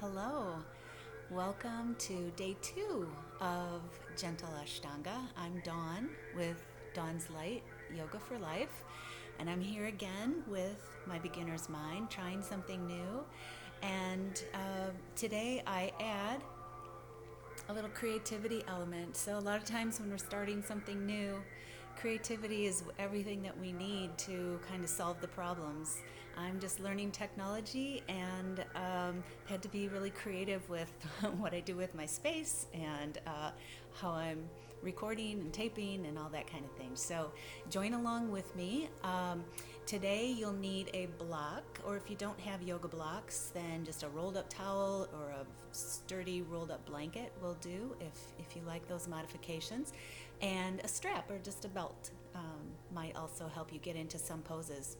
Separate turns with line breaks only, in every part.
Hello, welcome to day 2 of Gentle Ashtanga. I'm Dawn with Dawn's Light Yoga for Life, and I'm here again with my beginner's mind, trying something new. And today I add a little creativity element. So, a lot of times when we're starting something new, creativity is everything that we need to kind of solve the problems. I'm just learning technology and had to be really creative with what I do with my space and how I'm recording and taping and all that kind of thing. So join along with me. Today you'll need a block, or if you don't have yoga blocks, then just a rolled up towel or a sturdy rolled up blanket will do if you like those modifications. And a strap or just a belt might also help you get into some poses.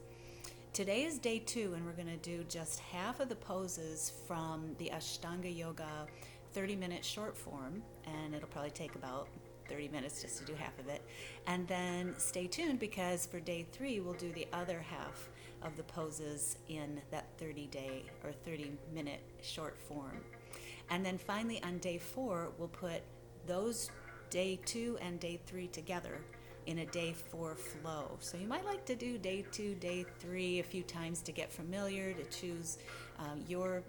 Today is day 2, and we're going to do just half of the poses from the Ashtanga Yoga 30-minute short form, and it'll probably take about 30 minutes just to do half of it. And then stay tuned, because for day 3, we'll do the other half of the poses in that 30-day or 30-minute short form. And then finally on day 4, we'll put those day 2 and day 3 together in a day 4 flow. So you might like to do day 2, day 3 a few times to get familiar, to choose your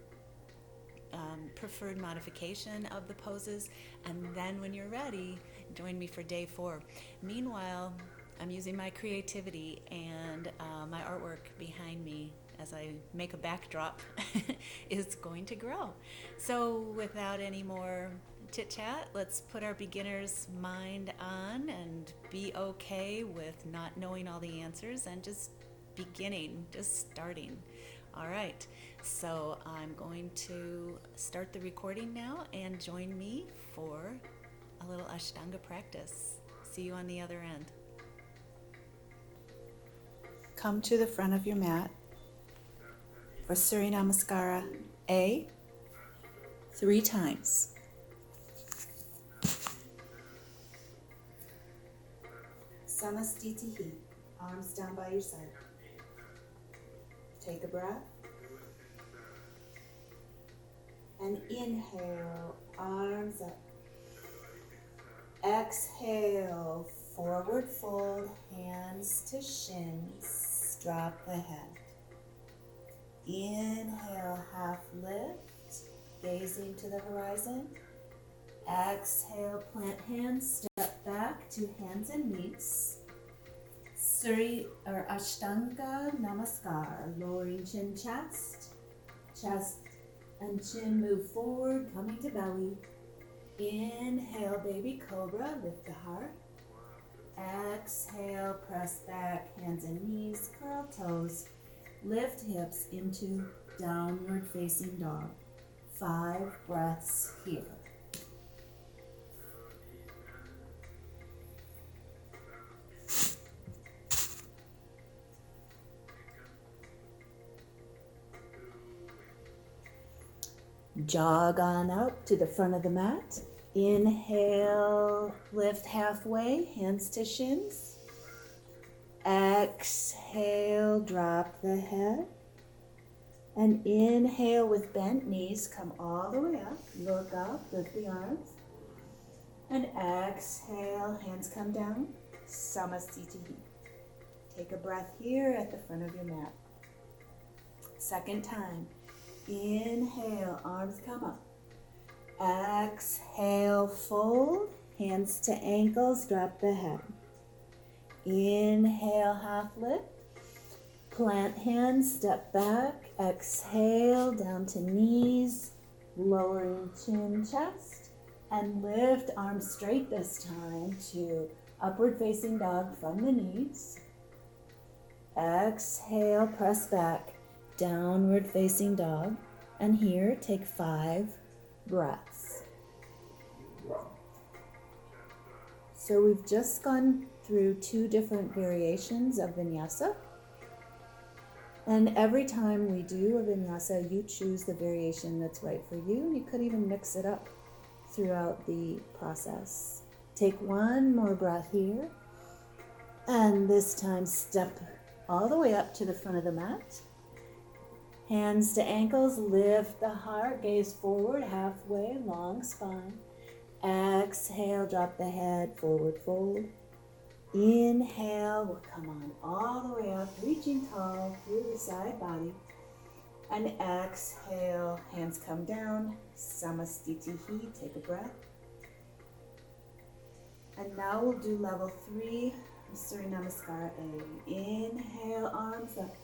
preferred modification of the poses, and then when you're ready, join me for day 4. Meanwhile, I'm using my creativity and my artwork behind me as I make a backdrop is going to grow. So without any more chit chat, let's put our beginner's mind on and be okay with not knowing all the answers and just beginning, just starting. All right, so I'm going to start the recording now, and join me for a little Ashtanga practice. See you on the other end. Come to the front of your mat for Surya Namaskara A 3 times. Samastitihi, arms down by your side. Take a breath. And inhale, arms up. Exhale, forward fold, hands to shins, drop the head. Inhale, half lift, gazing to the horizon. Exhale, plant hands, step back to hands and knees. Surya or Ashtanga Namaskar, lowering chin, chest and chin move forward, coming to belly. Inhale, baby cobra, lift the heart. Exhale, press back, hands and knees, curl toes, lift hips into downward facing dog. 5 breaths here. Jog on out to the front of the mat. Inhale, lift halfway, hands to shins. Exhale, drop the head. And inhale with bent knees, come all the way up, look up, lift the arms. And exhale, hands come down, Samastitihi. Take a breath here at the front of your mat. Second time. Inhale, arms come up. Exhale, fold, hands to ankles, drop the head. Inhale, half lift. Plant hands, step back. Exhale, down to knees, lowering chin, chest, and lift arms straight this time to upward facing dog from the knees. Exhale, press back. Downward facing dog, and here take 5 breaths. So we've just gone through 2 different variations of vinyasa, and every time we do a vinyasa, you choose the variation that's right for you, and you could even mix it up throughout the process. Take 1 more breath here, and this time step all the way up to the front of the mat.
Hands to ankles, lift the heart, gaze forward, halfway, long spine. Exhale, drop the head, forward fold. Inhale, we'll come on all the way up, reaching tall through the side body. And exhale, hands come down, Samastitihi, take a breath. And now we'll do level 3, Surya Namaskar A. Inhale, arms up.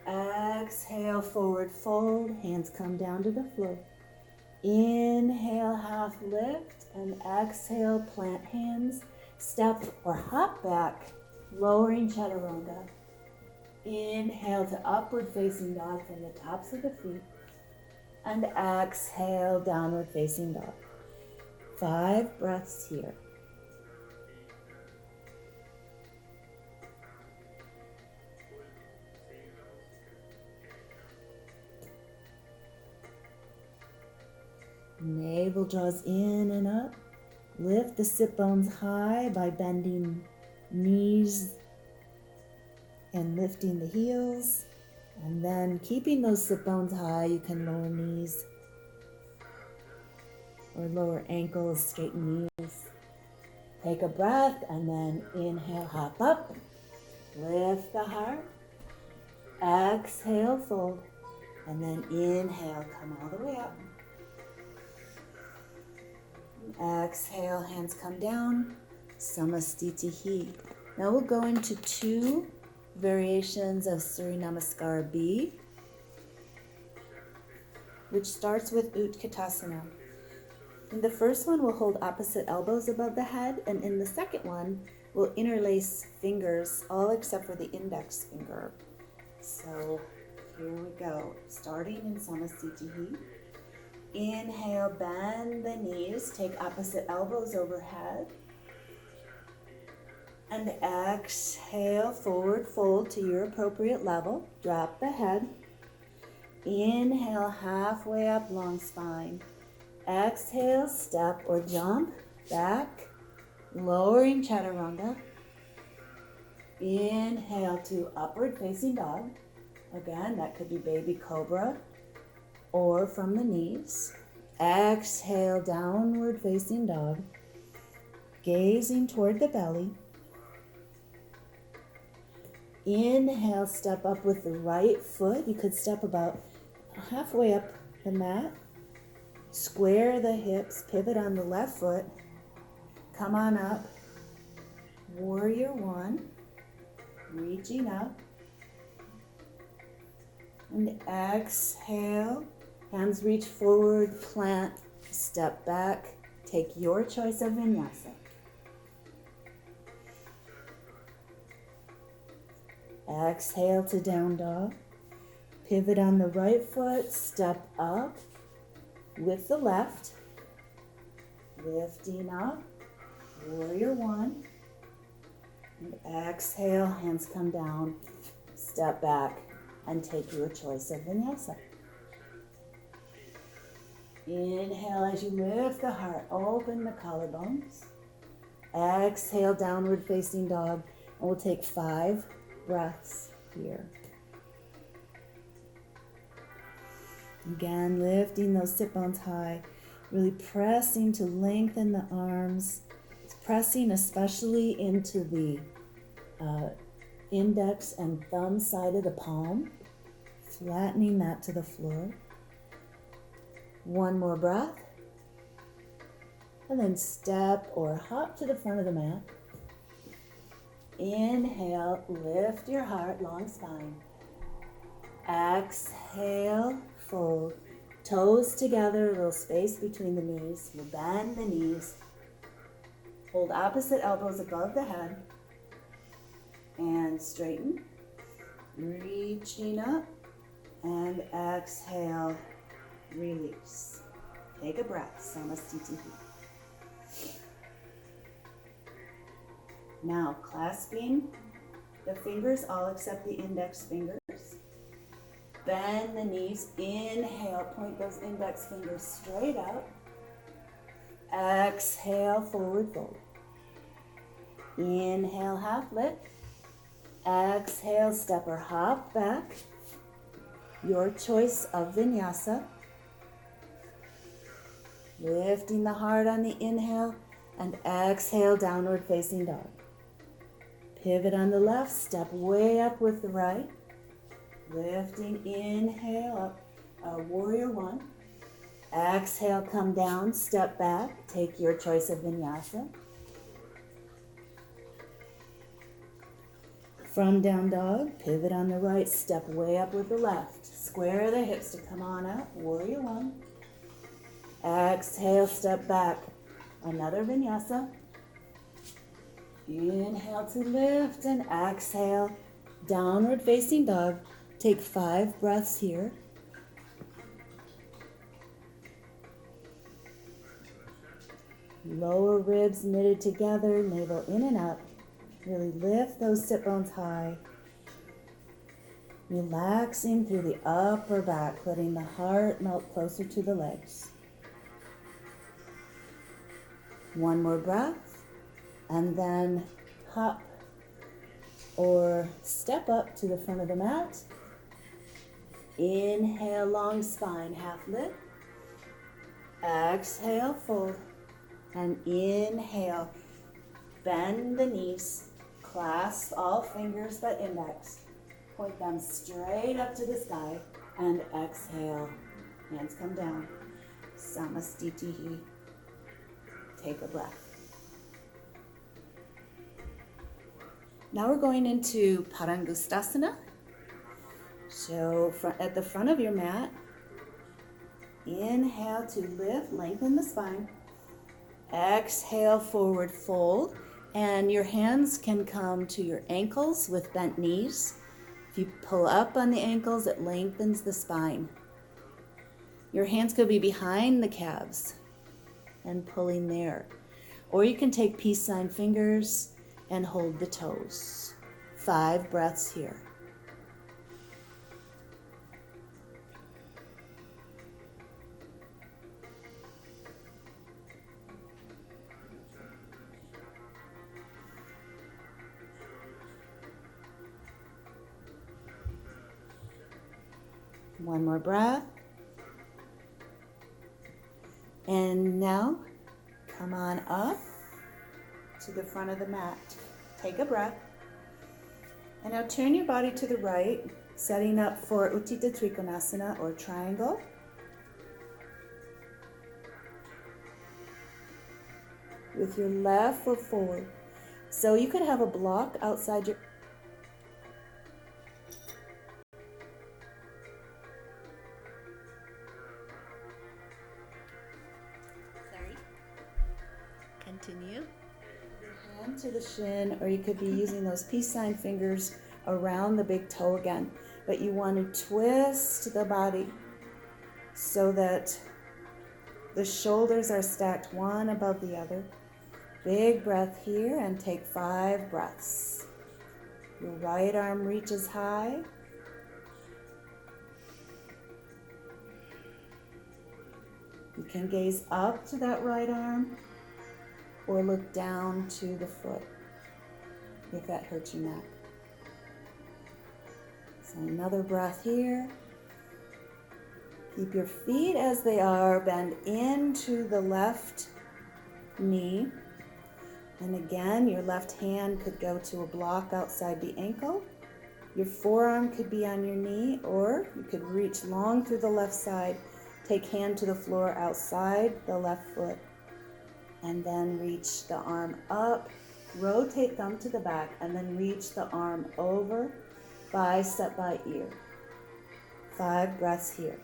Exhale, forward fold, hands come down to the floor. Inhale, half lift, and exhale, plant hands, step or hop back, lowering chaturanga. Inhale to upward facing dog from the tops of the feet, and exhale, downward facing dog. 5 breaths here. Navel draws in and up. Lift the sit bones high by bending knees and lifting the heels. And then keeping those sit bones high, you can lower knees or lower ankles, straighten knees. Take a breath and then inhale, hop up. Lift the heart. Exhale, fold. And then inhale, come all the way up. Exhale, hands come down, Samastitihi. Now we'll go into 2 variations of Surya Namaskar B, which starts with Utkatasana. In the first one, we'll hold opposite elbows above the head, and in the second one, we'll interlace fingers, all except for the index finger. So here we go, starting in Samastitihi. Inhale, bend the knees, take opposite elbows overhead. And exhale, forward fold to your appropriate level. Drop the head. Inhale, halfway up, long spine. Exhale, step or jump back, lowering chaturanga. Inhale to upward facing dog. Again, that could be baby cobra or from the knees. Exhale, downward facing dog, gazing toward the belly. Inhale, step up with the right foot. You could step about halfway up the mat. Square the hips, pivot on the left foot. Come on up. Warrior 1. Reaching up. And exhale. Hands reach forward, plant, step back. Take your choice of vinyasa. Exhale to down dog. Pivot on the right foot, step up with the left. Lifting up, warrior 1. And exhale, hands come down, step back, and take your choice of vinyasa. Inhale as you lift the heart, open the collarbones. Exhale, downward facing dog, and we'll take 5 breaths here. Again, lifting those sit bones high, really pressing to lengthen the arms, pressing especially into the index and thumb side of the palm, flattening that to the floor. 1 more breath, and then step or hop to the front of the mat. Inhale, lift your heart, long spine. Exhale, fold. Toes together, a little space between the knees. You'll bend the knees. Hold opposite elbows above the head. And straighten. Reaching up. And exhale, release. Take a breath, Samastitihi. Now, clasping the fingers, all except the index fingers. Bend the knees. Inhale, point those index fingers straight out. Exhale, forward fold. Inhale, half lift. Exhale, step or hop back. your choice of vinyasa. Lifting the heart on the inhale and exhale, downward facing dog. Pivot on the left, step way up with the right. Lifting, inhale up, warrior one. Exhale, come down, step back, take your choice of vinyasa. From down dog, pivot on the right, step way up with the left. Square the hips to come on up, warrior one. Exhale, step back, another vinyasa. Inhale to lift and exhale, downward facing dog. Take 5 breaths here. Lower ribs knitted together, navel in and up. Really lift those sit bones high. Relaxing through the upper back, letting the heart melt closer to the legs. One more breath, and then hop or step up to the front of the mat. Inhale, long spine, half lift. Exhale, fold. And inhale, bend the knees, clasp all fingers but index. Point them straight up to the sky, and exhale, hands come down. Samastitihi. Take a breath. Now we're going into Padangustasana. So at the front of your mat, inhale to lift, lengthen the spine. Exhale, forward fold, and your hands can come to your ankles with bent knees. If you pull up on the ankles, it lengthens the spine. Your hands could be behind the calves and pulling there. Or you can take peace sign fingers and hold the toes. 5 breaths here. One more breath. And now, come on up to the front of the mat. Take a breath. And now turn your body to the right, setting up for Uttita Trikonasana or triangle. With your left foot forward. So you could have a block outside your...
Continue.
Hand to the shin, or you could be using those peace sign fingers around the big toe again. But you want to twist the body so that the shoulders are stacked one above the other. Big breath here and take 5 breaths. Your right arm reaches high. You can gaze up to that right arm or look down to the foot if that hurts your neck. So another breath here. Keep your feet as they are, bend into the left knee. And again, your left hand could go to a block outside the ankle. Your forearm could be on your knee, or you could reach long through the left side. Take hand to the floor outside the left foot. And then reach the arm up, rotate thumb to the back, and then reach the arm over, bicep by ear. 5 breaths here.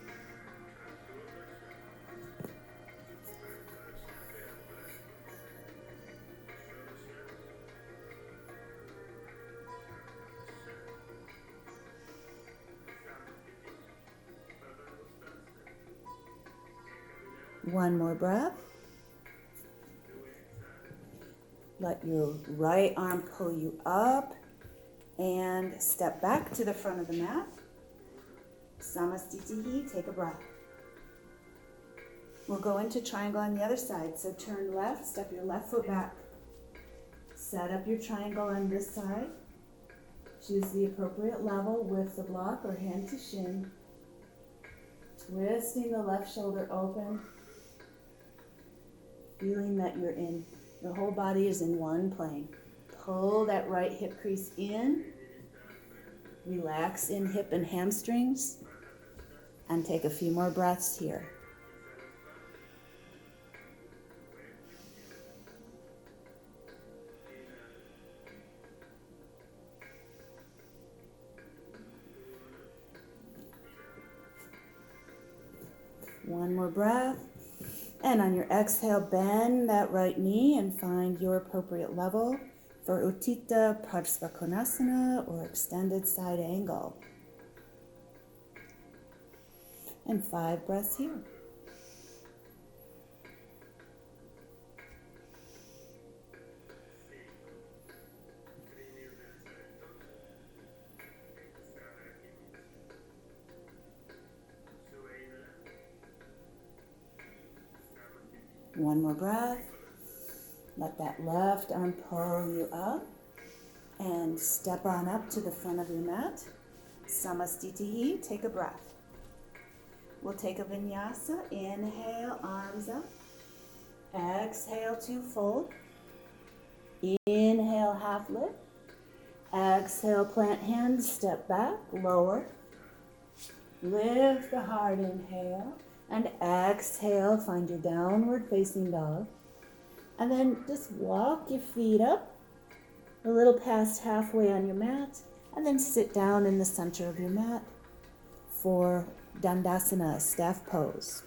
One more breath. Let your right arm pull you up and step back to the front of the mat. Samastitihi, take a breath. We'll go into triangle on the other side. So turn left, step your left foot back. Set up your triangle on this side. Choose the appropriate level with the block or hand to shin. Twisting the left shoulder open, feeling that your whole body is in one plane. Pull that right hip crease in, relax in hip and hamstrings, and take a few more breaths here. One more breath. And on your exhale, bend that right knee and find your appropriate level for Utthita Parsvakonasana or extended side angle. And 5 breaths here. One more breath. Let that left arm pull you up and step on up to the front of your mat. Samastitihi, take a breath. We'll take a vinyasa. Inhale, arms up. Exhale to fold. Inhale, half lift. Exhale, plant hands, step back, lower. Lift the heart, inhale. And exhale, find your downward facing dog. And then just walk your feet up a little past halfway on your mat. And then sit down in the center of your mat for Dandasana, staff pose.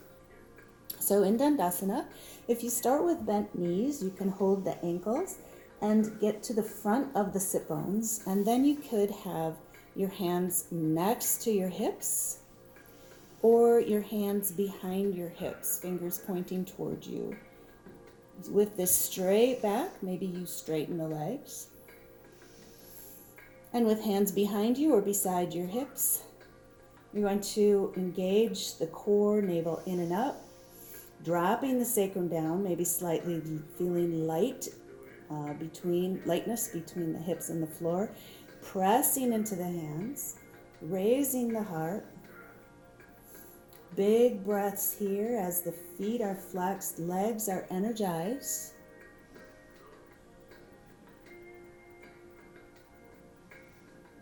So in Dandasana, if you start with bent knees, you can hold the ankles and get to the front of the sit bones. And then you could have your hands next to your hips or your hands behind your hips, fingers pointing toward you. With this straight back, maybe you straighten the legs. And with hands behind you or beside your hips, you're going to engage the core, navel in and up, dropping the sacrum down, maybe slightly feeling lightness between the hips and the floor, pressing into the hands, raising the heart. Big breaths here as the feet are flexed, legs are energized.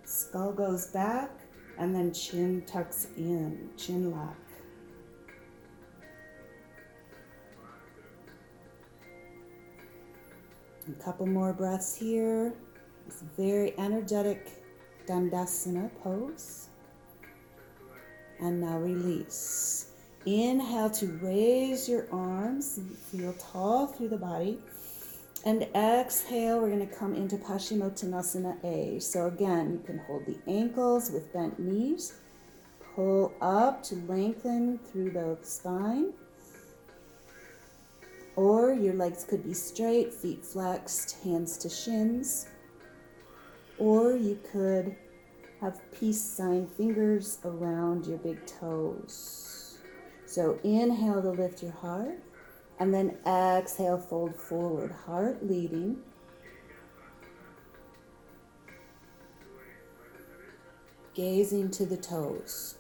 Skull goes back, and then chin tucks in, chin lock. A couple more breaths here. It's a very energetic Dandasana pose. And now release. Inhale to raise your arms, feel tall through the body. And exhale, we're going to come into Paschimottanasana A. So again, you can hold the ankles with bent knees. Pull up to lengthen through the spine. Or your legs could be straight, feet flexed, hands to shins. Or you could have peace sign fingers around your big toes. So inhale to lift your heart. And then exhale, fold forward, heart leading. Gazing to the toes.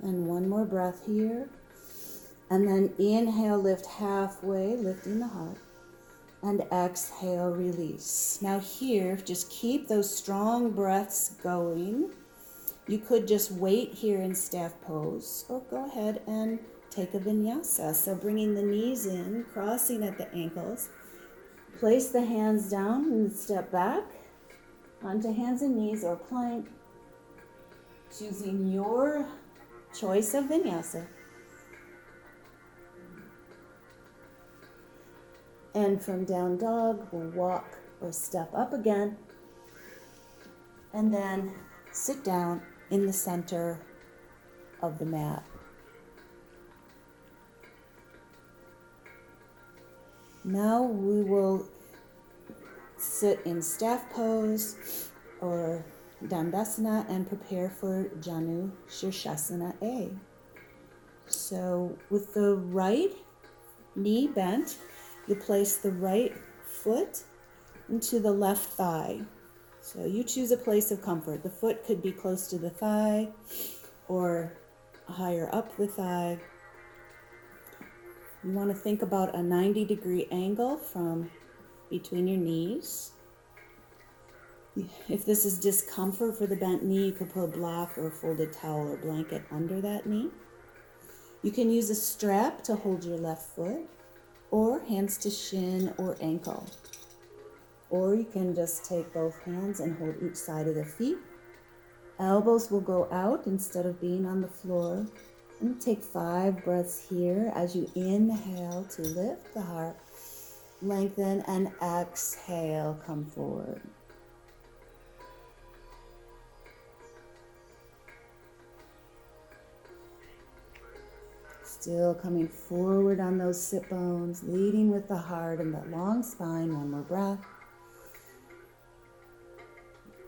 And one more breath here. And then inhale, lift halfway, lifting the heart. And exhale, release. Now here, just keep those strong breaths going. You could just wait here in staff pose, or go ahead and take a vinyasa. So bringing the knees in, crossing at the ankles. Place the hands down and step back onto hands and knees or plank, choosing your choice of vinyasa. And from down dog, we'll walk or step up again. And then sit down in the center of the mat. Now we will sit in staff pose or Dandasana and prepare for Janu Shirshasana A. So with the right knee bent, You place the right foot into the left thigh. So you choose a place of comfort. The foot could be close to the thigh or higher up the thigh. You want to think about a 90-degree angle from between your knees. If this is discomfort for the bent knee, you could put a block or a folded towel or blanket under that knee. You can use a strap to hold your left foot, or hands to shin or ankle. Or you can just take both hands and hold each side of the feet. Elbows will go out instead of being on the floor. And take 5 breaths here as you inhale to lift the heart, lengthen, and exhale, come forward. Still coming forward on those sit bones, leading with the heart and that long spine. One more breath.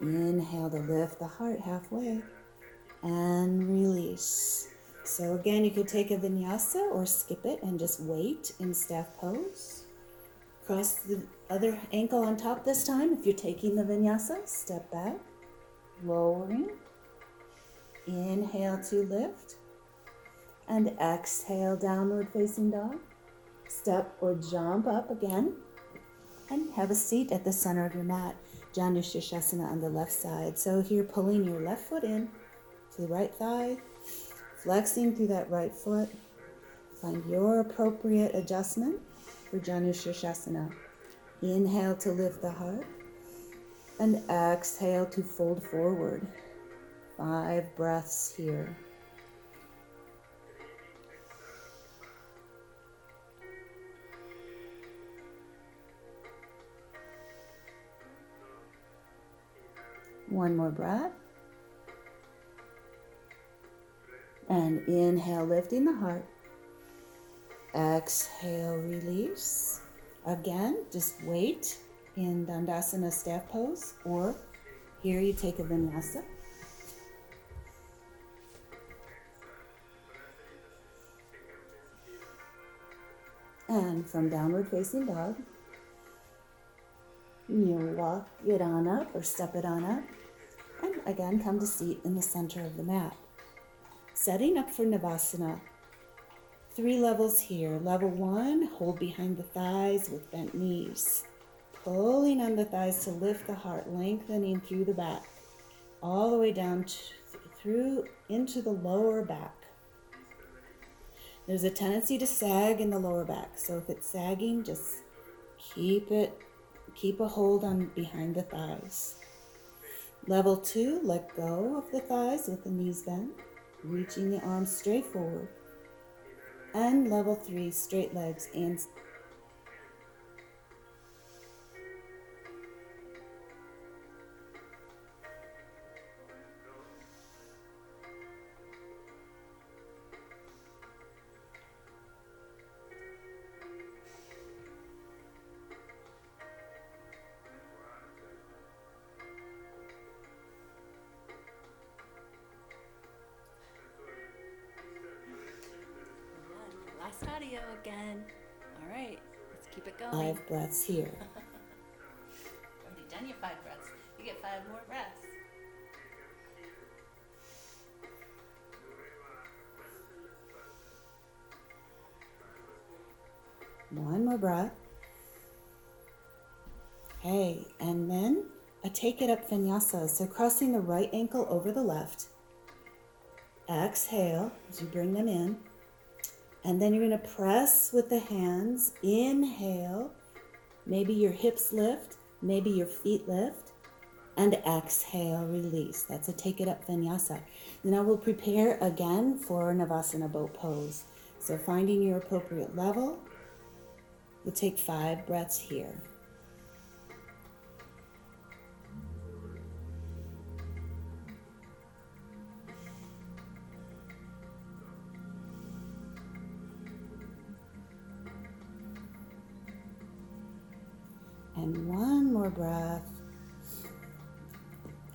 Inhale to lift the heart halfway and release. So again, you could take a vinyasa or skip it and just wait in staff pose. Cross the other ankle on top this time. If you're taking the vinyasa, step back, lowering. Inhale to lift. And exhale, downward facing dog. Step or jump up again. And have a seat at the center of your mat. Janu Shirshasana on the left side. So here, pulling your left foot in to the right thigh. Flexing through that right foot. Find your appropriate adjustment for Janu Shirshasana. Inhale to lift the heart. And exhale to fold forward. 5 breaths here. One more breath. And inhale, lifting the heart. Exhale, release. Again, just wait in Dandasana staff pose, or here you take a vinyasa. And from downward facing dog, you walk it on up or step it on up. And again, come to seat in the center of the mat. Setting up for Navasana. 3 levels here. Level 1, hold behind the thighs with bent knees. Pulling on the thighs to lift the heart, lengthening through the back. All the way down through into the lower back. There's a tendency to sag in the lower back. So if it's sagging, just keep a hold on behind the thighs. Level 2, let go of the thighs with the knees bent, reaching the arms straight forward. And level 3, straight legs and
Last audio again. All right, let's keep it going.
5 breaths here.
Already done your 5 breaths. You get 5 more breaths.
One more breath. Okay, and then a take it up vinyasa. So crossing the right ankle over the left. Exhale as you bring them in. And then you're going to press with the hands. Inhale. Maybe your hips lift. Maybe your feet lift. And exhale, release. That's a take it up vinyasa. Now we'll prepare again for Navasana boat pose. So finding your appropriate level. We'll take 5 breaths here. And one more breath.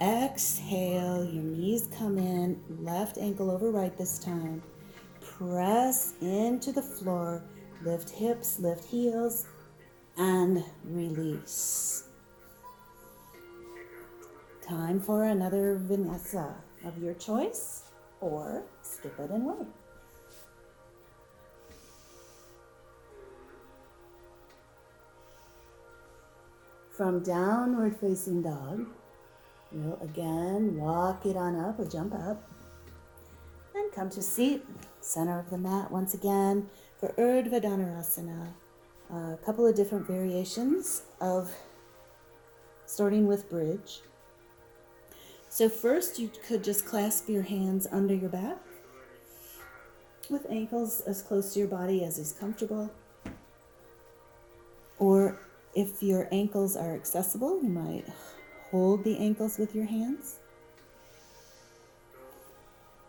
Exhale, your knees come in, left ankle over right this time. Press into the floor, lift hips, lift heels, and release. Time for another vinyasa of your choice, or skip it and wait. From downward facing dog, we'll again walk it on up or jump up. And come to seat, center of the mat once again for Urdhva Dhanurasana. A couple of different variations of starting with bridge. So first you could just clasp your hands under your back with ankles as close to your body as is comfortable. Or if your ankles are accessible, you might hold the ankles with your hands.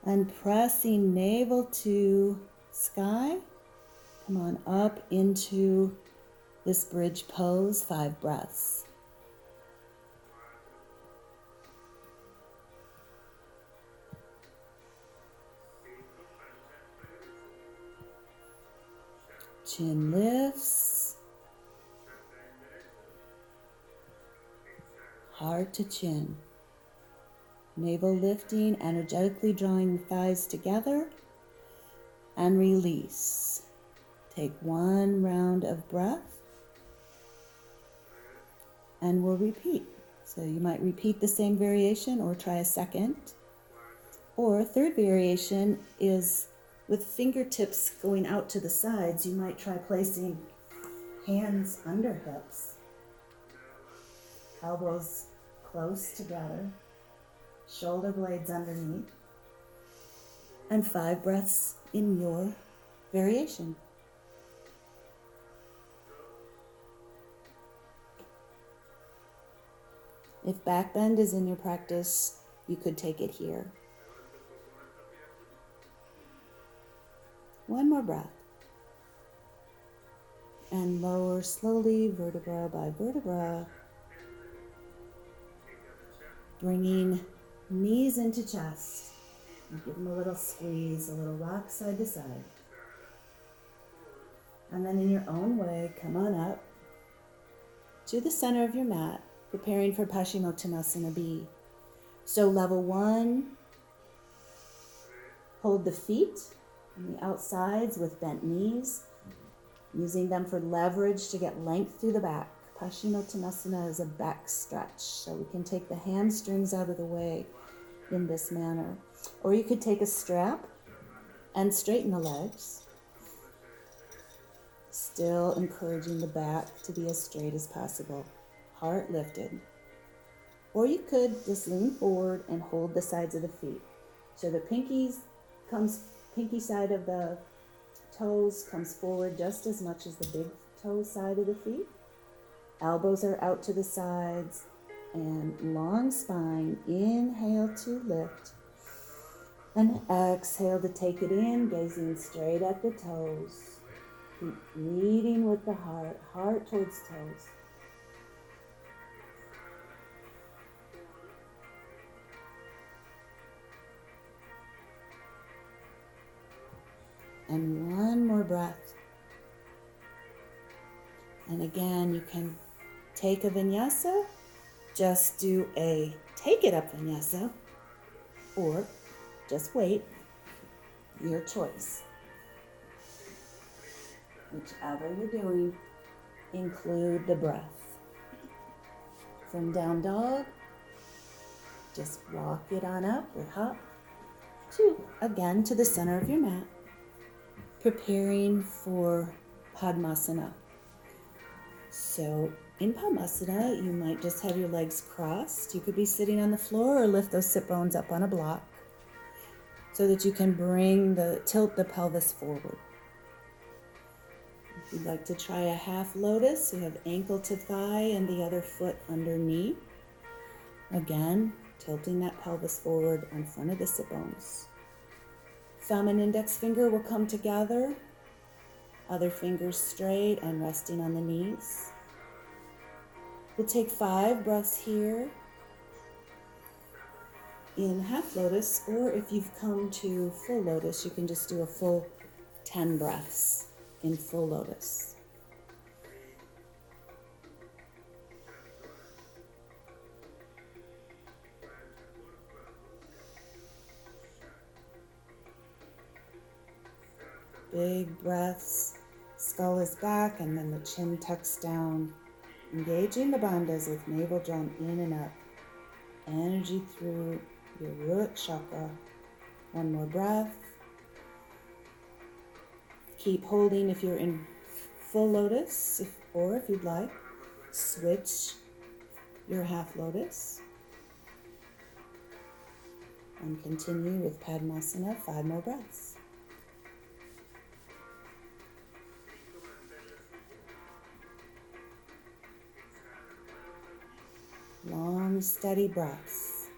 And pressing navel to sky, come on up into this bridge pose, 5 breaths. Chin lifts, heart to chin. Navel lifting, energetically drawing the thighs together, and release. Take 1 round of breath, and we'll repeat. So you might repeat the same variation or try a second. Or third variation is with fingertips going out to the sides, you might try placing hands under hips, elbows close together, shoulder blades underneath, and 5 breaths in your variation. If back bend is in your practice, you could take it here. 1 more breath. And lower slowly, vertebra by vertebra, bringing knees into chest. And give them a little squeeze, a little rock side to side. And then in your own way, come on up to the center of your mat, preparing for Paschimottanasana B. So level 1, hold the feet on the outsides with bent knees, using them for leverage to get length through the back. Paschimottanasana is a back stretch, so we can take the hamstrings out of the way in this manner. Or you could take a strap and straighten the legs, still encouraging the back to be as straight as possible, heart lifted. Or you could just lean forward and hold the sides of the feet. So the pinky side of the toes comes forward just as much as the big toe side of the feet. Elbows are out to the sides and long spine. Inhale to lift and exhale to take it in, gazing straight at the toes. Keep leading with the heart towards toes. And 1 more breath. And again, you can take a vinyasa, just do a take it up vinyasa, or just wait, your choice. Whichever you're doing, include the breath. From down dog, just walk it on up or hop again to the center of your mat, preparing for Padmasana. So in Padmasana, you might just have your legs crossed. You could be sitting on the floor or lift those sit bones up on a block so that you can tilt the pelvis forward. If you'd like to try a half lotus, you have ankle to thigh and the other foot under knee. Again, tilting that pelvis forward in front of the sit bones. Thumb and index finger will come together, other fingers straight and resting on the knees. We'll take 5 breaths here in half lotus, or if you've come to full lotus, you can just do a full 10 breaths in full lotus. Big breaths. Skull is back, and then the chin tucks down. Engaging the bandhas with navel drawn in and up. Energy through your root chakra. One more breath. Keep holding if you're in full lotus, or if you'd like, switch your half lotus. And continue with Padmasana, 5 more breaths. Long, steady breaths.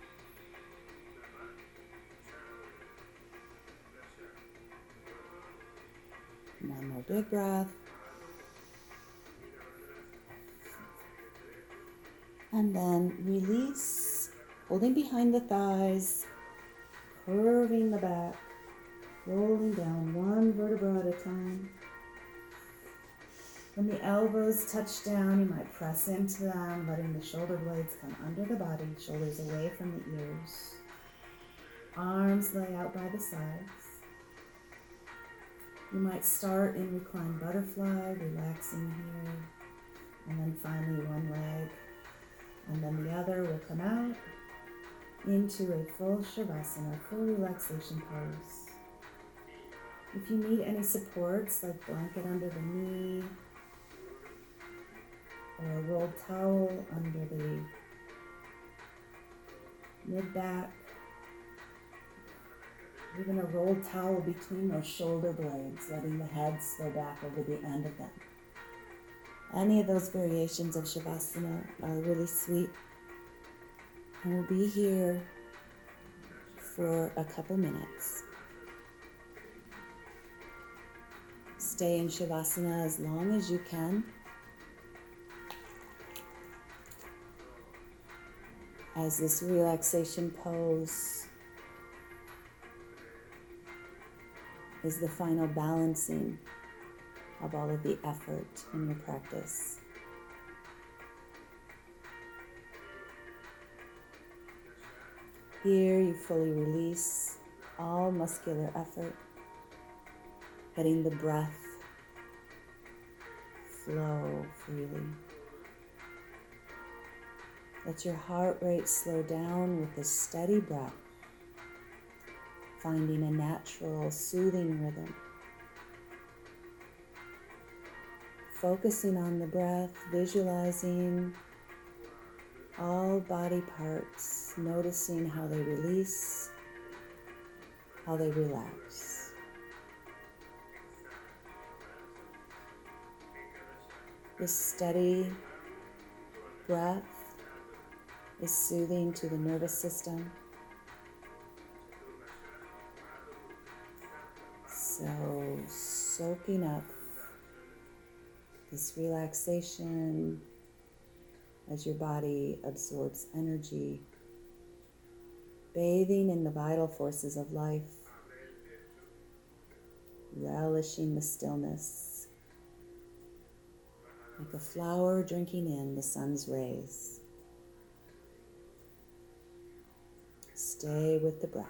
One more big breath. And then release, holding behind the thighs, curving the back, rolling down one vertebra at a time. When the elbows touch down, you might press into them, letting the shoulder blades come under the body, shoulders away from the ears. Arms lay out by the sides. You might start in reclined butterfly, relaxing here, and then finally one leg, and then the other will come out into a full Shavasana, full relaxation pose. If you need any supports, like blanket under the knee, or a rolled towel under the mid-back, even a rolled towel between those shoulder blades, letting the head slow back over the end of them. Any of those variations of Shavasana are really sweet. And we'll be here for a couple minutes. Stay in Shavasana as long as you can. As this relaxation pose is the final balancing of all of the effort in your practice. Here you fully release all muscular effort, letting the breath flow freely. Let your heart rate slow down with a steady breath, finding a natural, soothing rhythm. Focusing on the breath, visualizing all body parts, noticing how they release, how they relax. This steady breath is soothing to the nervous system. So soaking up this relaxation as your body absorbs energy, bathing in the vital forces of life, relishing the stillness, like a flower drinking in the sun's rays. Stay with the breath.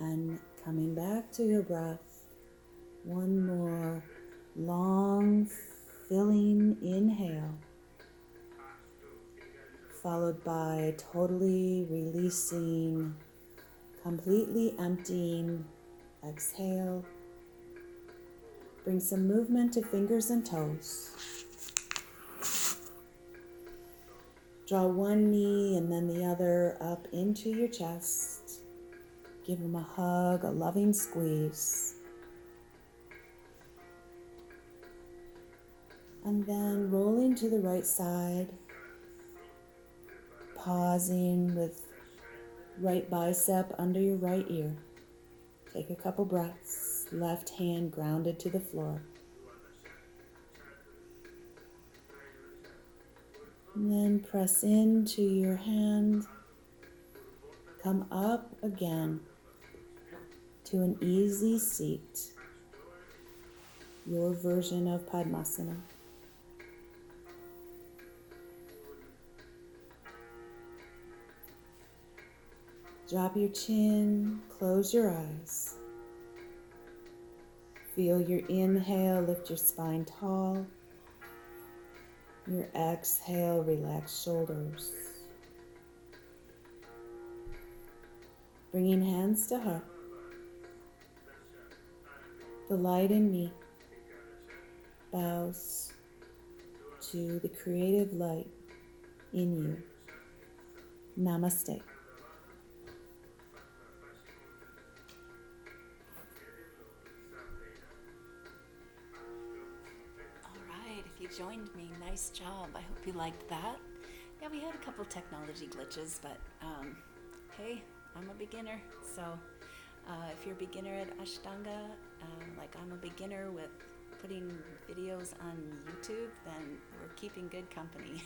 And coming back to your breath, one more long, filling inhale, followed by totally releasing, completely emptying exhale. Bring some movement to fingers and toes. Draw one knee and then the other up into your chest. Give them a hug, a loving squeeze. And then rolling to the right side, pausing with right bicep under your right ear. Take a couple breaths, left hand grounded to the floor. And then press into your hand. Come up again to an easy seat, your version of Padmasana. Drop your chin, close your eyes. Feel your inhale, lift your spine tall. Your exhale, relax shoulders. Bringing hands to heart. The light in me bows to the creative light in you. Namaste.
All right, if you joined me, nice job. I hope you liked that. Yeah, we had a couple technology glitches, but hey, I'm a beginner. So if you're a beginner at Ashtanga, like I'm a beginner with putting videos on YouTube, then we're keeping good company.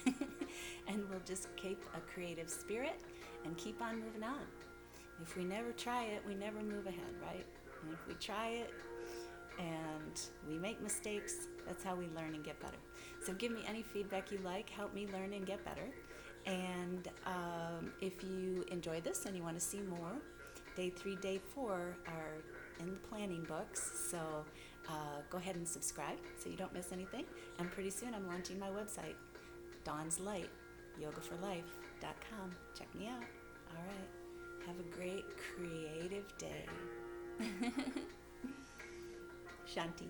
And we'll just keep a creative spirit and keep on moving on. If we never try it, we never move ahead, right? And if we try it and we make mistakes, that's how we learn and get better. So give me any feedback you like, help me learn and get better. And if you enjoy this and you want to see more, day 3, day 4 are in the planning books. So go ahead and subscribe so you don't miss anything. And pretty soon I'm launching my website, Dawn's Light, yogaforlife.com. Check me out. All right. Have a great creative day. Shanti.